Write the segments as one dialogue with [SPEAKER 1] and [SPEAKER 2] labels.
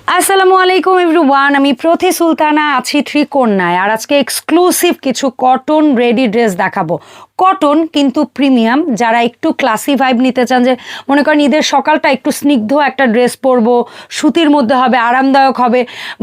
[SPEAKER 1] আসসালামু আলাইকুম এভরিওয়ান, আমি প্রতি সুলতানা আছি ত্রিকোণায়। আর আজকে এক্সক্লুসিভ কিছু কটন রেডি ড্রেস দেখাবো। কটন কিন্তু প্রিমিয়াম, যারা একটু ক্লাসি ভাইব নিতে চান, যে মনে করেন ঈদের সকালটা একটু স্নিগ্ধ একটা ড্রেস পরবো, সুতির মধ্যে হবে, আরামদায়ক হবে,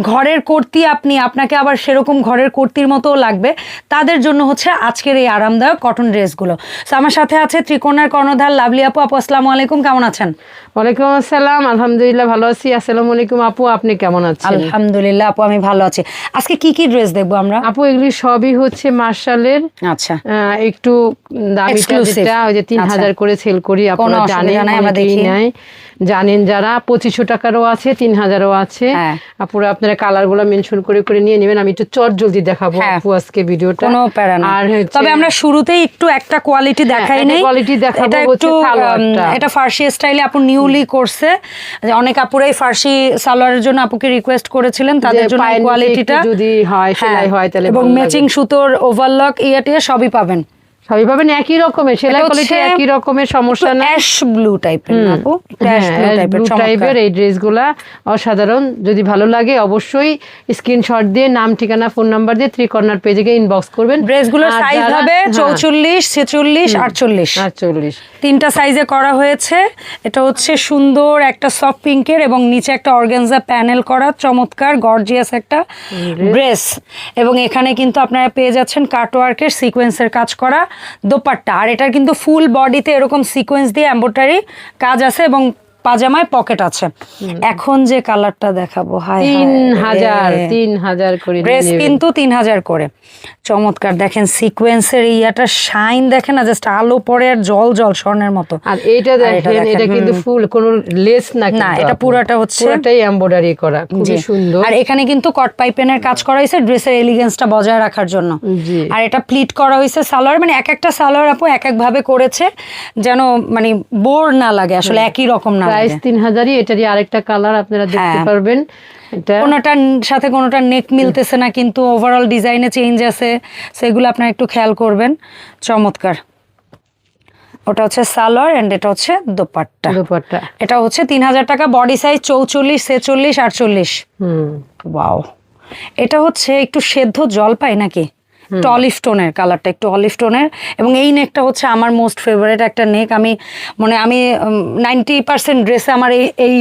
[SPEAKER 1] ঘরের কুর্তি আপনাকে আবার সেরকম ঘরের কুর্তির মতোও লাগবে, তাদের জন্য হচ্ছে আজকের এই আরামদায়ক কটন ড্রেসগুলো। তো আমার সাথে আছে ত্রিকোণার কর্ণধার লাভলি আপু। আপু আসসালামু আলাইকুম, কেমন আছেন?
[SPEAKER 2] ওয়ালাইকুম আসসালাম, আলহামদুলিল্লাহ ভালো আছি। আসসালামু আলাইকুম আপু, আপনি কেমন আছেন?
[SPEAKER 1] আলহামদুলিল্লাহ আপু, আমি ভালো আছি। আজকে কি কি ড্রেস দেখবো আমরা?
[SPEAKER 2] আপু এগুলি সবই হচ্ছে মার্শালের।
[SPEAKER 1] আচ্ছা,
[SPEAKER 2] একটু দামিটা যেটা ওই যে 3000 করে সেল করি, আপনারা জানেন, আমরা দেখি নাই জানেন যারা। 2500 টাকারও আছে, 3000ও আছে। আপুরা আপনারা কালার গুলো মেনশন করে করে নিয়ে নেবেন। আমি একটু চট জলদি দেখাবো আপু আজকে ভিডিওটা,
[SPEAKER 1] কোনো প্যারা না। আর তবে আমরা শুরুতেই একটু একটা কোয়ালিটি দেখাই নেই,
[SPEAKER 2] কোয়ালিটি দেখাবো হচ্ছে সালোয়ারটা।
[SPEAKER 1] এটা ফার্সি স্টাইলে আপু নিউলি করছে। অনেক আপুরাই ফার্সি সালোয়ারের জন্য আপুকে রিকোয়েস্ট করেছিলেন, তাদের জন্য কোয়ালিটিটা
[SPEAKER 2] যদি হয় সেলাই হয় তাহলে,
[SPEAKER 1] এবং ম্যাচিং সুতোর ওভারলক ইয়েটিয়ে সবই পাবেন।
[SPEAKER 2] সবই পাবেন একই রকমের, সেলাই কোয়ালিটি একই রকমের, সমস্যা না।
[SPEAKER 1] অ্যাশ ব্লু টাইপের আপু, অ্যাশ ব্লু
[SPEAKER 2] টাইপের এই ড্রেসগুলা অসাধারণ। যদি ভালো লাগে অবশ্যই স্ক্রিনশট দিয়ে নাম, ঠিকানা, ফোন নাম্বার দিয়ে ত্রিকর্ণার পেজে গিয়ে ইনবক্স করবেন।
[SPEAKER 1] ড্রেসগুলোর সাইজ হবে 44, 46, 48 তিনটা সাইজে করা হয়েছে। এটা হচ্ছে সুন্দর একটা সফট পিঙ্কের এবং নিচে একটা অর্গানজা প্যানেল করা চমৎকার গর্জিয়াস একটা ড্রেস, এবং এখানে কিন্তু আপনারা পেয়ে যাচ্ছেন কাটওয়ার্কের সিকোয়েন্সের কাজ করা দোপাট্টা। আর এটার কিন্তু ফুল বডিতে এরকম সিকোয়েন্স দিয়ে এমব্রয়ডারি কাজ আছে এবং পাজামায় পকেট আছে। এখন যে কালারটা দেখাবো, হাই
[SPEAKER 2] 3000 করে
[SPEAKER 1] ড্রেস কিন্তু 3000 করে। চমৎকার, দেখেন সিকোয়েন্সের ইয়াটা শাইন দেখেন না, জাস্ট আলো পড়ে আর জল জল স্বর্ণের মতো।
[SPEAKER 2] আর এটা দেখেন, এটা কিন্তু ফুল কোনো লেস না,
[SPEAKER 1] এটা পুরোটা হচ্ছে
[SPEAKER 2] পুরোটাই এমব্রয়ডারি করা, খুব সুন্দর।
[SPEAKER 1] আর এখানে কিন্তু কট পাইপেনের কাজ করা হয়েছে ড্রেসের এলিগেন্সটা বজায় রাখার জন্য। আর এটা প্লিট করা হয়েছে সালোয়ার, মানে এক একটা সালোয়ার আপু এক এক ভাবে করেছে, যেন মানে বোর না লাগে, আসলে একই রকম না।
[SPEAKER 2] প্রাইস 3000ই। এটারই আরেকটা কালার আপনারা দেখতে পারবেন।
[SPEAKER 1] কোনোটার সাথে কোনোটার নেক মিলতেছে না, কিন্তু ওভারঅল ডিজাইনে চেঞ্জ আছে, সেগুলো আপনারা একটু খেয়াল করবেন। চমৎকার। ওটা হচ্ছে সালোয়ার এন্ড এটা হচ্ছে দোপাট্টা। এটা হচ্ছে 3000 টাকা। Body size 44, 46, 48। ওয়াও, এটা হচ্ছে একটু সেদ্ধ জলপাই নাকি, একটু অলিভ টোনের কালারটা, একটু অলিভ টোনের। এবং এই নেকটা হচ্ছে আমার মোস্ট ফেভারিট একটা নেক। আমি 90% ড্রেসে আমার এই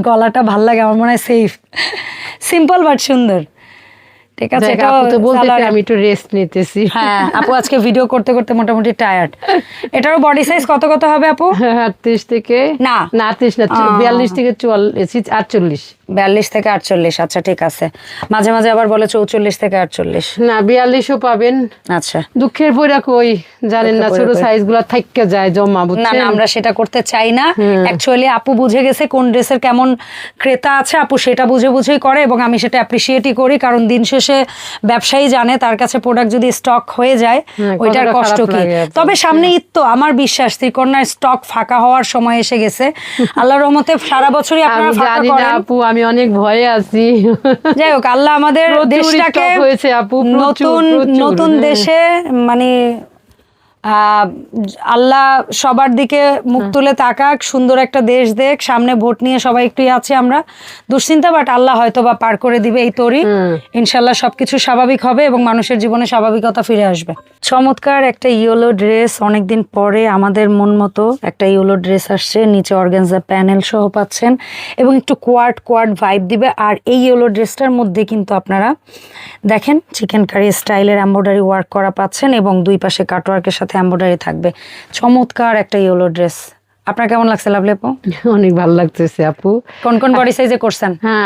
[SPEAKER 1] গলাটা ভাল লাগে। আমার মনে হয় সেফ, সিম্পল বাট সুন্দর। ঠিক আছে,
[SPEAKER 2] এটা তো বলতেছি আমি একটু রেস্ট নিতেছি।
[SPEAKER 1] হ্যাঁ আপু, আজকে ভিডিও করতে করতে মোটামুটি টায়ার্ড। এটারও বডি সাইজ কত কত হবে আপু?
[SPEAKER 2] 38 থেকে না 38 না 42 থেকে 48।
[SPEAKER 1] 42 থেকে 48। আচ্ছা ঠিক আছে, মাঝে মাঝে আবার বলে 44 থেকে 48।
[SPEAKER 2] না 42ও পাবেন।
[SPEAKER 1] আচ্ছা,
[SPEAKER 2] দুঃখের পয়রা কই জানেন না, ছোট সাইজ গুলা থাইকা যায় জমা, বুঝছেন?
[SPEAKER 1] না আমরা সেটা করতে চাই না। অ্যাকচুয়ালি আপু বুঝে গেছে কোন ড্রেসের কেমন ক্রেতা আছে, আপু সেটা বুঝে বুঝেই করে, এবং আমি সেটা অ্যাপ্রিসিয়েটই করি। কারণ দিন শেষে ব্যবসায়ী জানে তার কাছে প্রোডাক্ট যদি স্টক হয়ে যায় ওইটার কষ্ট কি। তবে সামনে ঈদ, তো আমার বিশ্বাস ত্রিকন্যার স্টক ফাঁকা হওয়ার সময় এসে গেছে। আল্লাহর রহমতে সারা বছরই আপনারা ফাঁকা করেন।
[SPEAKER 2] আপু আমি অনেক ভয়ে আছি।
[SPEAKER 1] যাই হোক, আল্লাহ আমাদের দেশটাকে নতুন দেশে, মানে আল্লাহ সবার দিকে মুখ তুলে তাকাক, সুন্দর একটা দেশ দেখ। সামনে ভোট নিয়ে সবাই একটু আছে আমরা দুশ্চিন্তা, বাট আল্লাহ হয়তো বা পার করে দিবে এই তরি। ইনশাল্লাহ সবকিছু স্বাভাবিক হবে এবং মানুষের জীবনে স্বাভাবিকতা ফিরে আসবে। চমৎকার একটা ইয়েলো ড্রেস, অনেকদিন পরে আমাদের মন মতো একটা ইয়েলো ড্রেস আসছে। নিচে অর্গানজা প্যানেল সহ পাচ্ছেন এবং একটু কোয়ার্ড ভাইব দিবে। আর এই ইয়েলো ড্রেসটার মধ্যে কিন্তু আপনারা দেখেন চিকেন কারি স্টাইলের এমব্রয়ডারি ওয়ার্ক করা পাচ্ছেন এবং দুই পাশে কাটওয়ার্কের সাথে এমব্রয়ডারি থাকবে। চমৎকার একটা ইয়েলো ড্রেস। আপনার কেমন লাগছে লাভলি আপু?
[SPEAKER 2] অনেক ভালো লাগতেছে আপু।
[SPEAKER 1] কোন কোন বডি সাইজে করছেন?
[SPEAKER 2] হ্যাঁ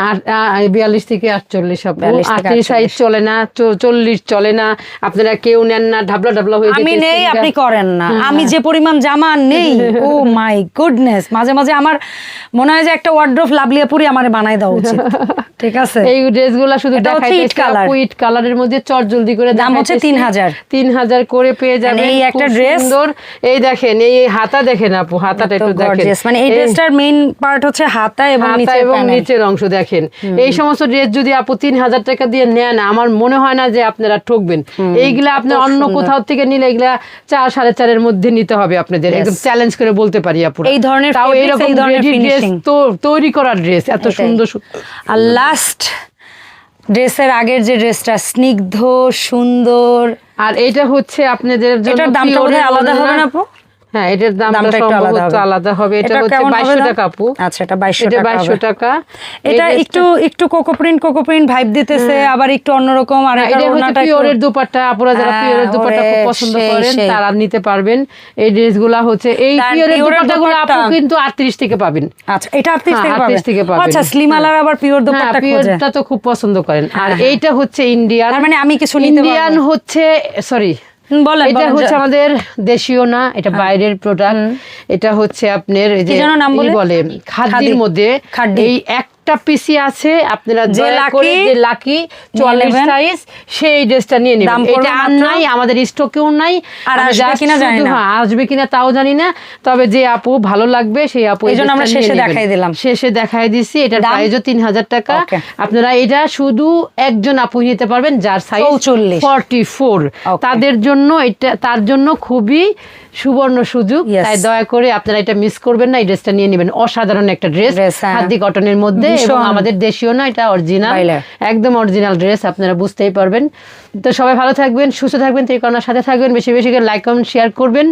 [SPEAKER 2] 42 থেকে 48 আপু। 48 সাইজ চলে না, 40 চলে না, আপনারা কেউ নেন না, ঢাবলা হয়ে যায়।
[SPEAKER 1] আমি নেই, আপনি করেন না। আমি যে পরিমাণ জামা নেই, ও মাই গুডনেস, মাঝে মাঝে আমার মনে হয় যে একটা ওয়ার্ড্রোব লাভলি আপুরই আমারে বানাই দেওয়া উচিত। ঠিক ঠিক আছে।
[SPEAKER 2] এই ড্রেসগুলো শুধু
[SPEAKER 1] এটা হচ্ছে
[SPEAKER 2] দেখাইতেছি
[SPEAKER 1] colour।
[SPEAKER 2] ইট কালারের মধ্যে চটজলদি করে
[SPEAKER 1] দাম হচ্ছে 3000
[SPEAKER 2] 3000 করে পেয়ে যাবেন।
[SPEAKER 1] এই একটা ড্রেস
[SPEAKER 2] সুন্দর, এই দেখেন এই হাতা দেখেন আপু, হাতাটা একটু দেখেন,
[SPEAKER 1] মানে এই ড্রেসটার মেইন পার্ট হচ্ছে হাতা এবং
[SPEAKER 2] নিচের অংশ দেখেন। এই সমস্ত ড্রেস যদি আপু 3000 টাকা দিয়ে নেন, আমার মনে হয় না যে আপনারা ঠকবেন। এইগুলা আপনার অন্য কোথাও থেকে নিলে এগুলা 4 4.5 এর মধ্যে নিতে হবে আপনাদের, একদম চ্যালেঞ্জ করে বলতে পারি আপু।
[SPEAKER 1] এই ধরনের
[SPEAKER 2] তাও এরকম ড্রেস তৈরি করা ড্রেস এত সুন্দর।
[SPEAKER 1] আর লাস্ট ড্রেসের আগের যে ড্রেসটা স্নিগ্ধ সুন্দর,
[SPEAKER 2] আর এটা হচ্ছে আপনাদের জন্য
[SPEAKER 1] এটার দামটা বোধহয় আলাদা হবে না আপু?
[SPEAKER 2] হ্যাঁ, এটার দামটা সম্ভবত আলাদা হবে। এটা হচ্ছে 2200 টাকা আপু।
[SPEAKER 1] আচ্ছা, এটা 2200
[SPEAKER 2] টাকা।
[SPEAKER 1] এটা একটু কোকো প্রিন্ট ভাইব দিতেছে, আবার একটু অন্যরকম। আর
[SPEAKER 2] এটা হচ্ছে পিওরের দুপাট্টা, আপনারা যারা পিওরের দুপাট্টা খুব পছন্দ করেন তারা নিতে পারবেন। এই ড্রেসগুলা হচ্ছে এই পিওরের দুপাট্টাগুলো আপু কিন্তু 38 থেকে পাবেন।
[SPEAKER 1] আচ্ছা, এটা 38 থেকে পাবেন। আচ্ছা, স্লিম আলার আবার পিওর দুপাট্টা খোঁজে,
[SPEAKER 2] পিওরটা তো খুব পছন্দ করেন। আর এইটা হচ্ছে ইন্ডিয়ান,
[SPEAKER 1] তার মানে আমি কিছু নিতে পারবো।
[SPEAKER 2] ইন্ডিয়ান হচ্ছে সরি এটা হচ্ছে আমাদের দেশীয় না, এটা বাইরের প্রোডাক্ট। এটা হচ্ছে আপনার এই যে বলে খাদ্যের মধ্যে এই একটা পিসি আছে, আপনারা যে লাকি 44 সাইজ সেই ড্রেসটা নিয়ে নেবেন। এটা আর নাই, আমাদের স্টকেও নাই।
[SPEAKER 1] আর আসবে কিনা জানি না,
[SPEAKER 2] আসবে কিনা তাও জানি না। তবে যে আপু ভালো লাগবে সেই আপু,
[SPEAKER 1] এইজন্য আমরা শেষে দেখাই
[SPEAKER 2] দিছি। এটার প্রাইসও 3000 টাকা। আপনারা এটা শুধু একজন আপু নিতে পারবেন যার সাইজ 44। তাদের জন্য এটা, তার জন্য খুবই সুবর্ণ সুযোগ। তাই দয়া করে আপনারা এটা মিস করবেন না, এই ড্রেসটা নিয়ে নেবেন। অসাধারণ একটা ড্রেস, খাদি কটনের মধ্যে, এবং আমাদের দেশীয় না, এটা অরিজিনাল, একদম অরিজিনাল ড্রেস। আপনারা বুঝতেই পারবেন। তো সবাই ভালো থাকবেন, সুস্থ থাকবেন, ত্রিকোণার সাথে থাকবেন। বেশি বেশি করে লাইক কমেন্ট শেয়ার করবেন।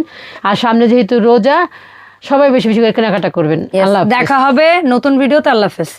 [SPEAKER 2] আর সামনে যেহেতু রোজা, সবাই বেশি বেশি করে কেনাকাটা করবেন। আল্লাহ,
[SPEAKER 1] দেখা হবে নতুন ভিডিওতে। আল্লাহ হাফেজ।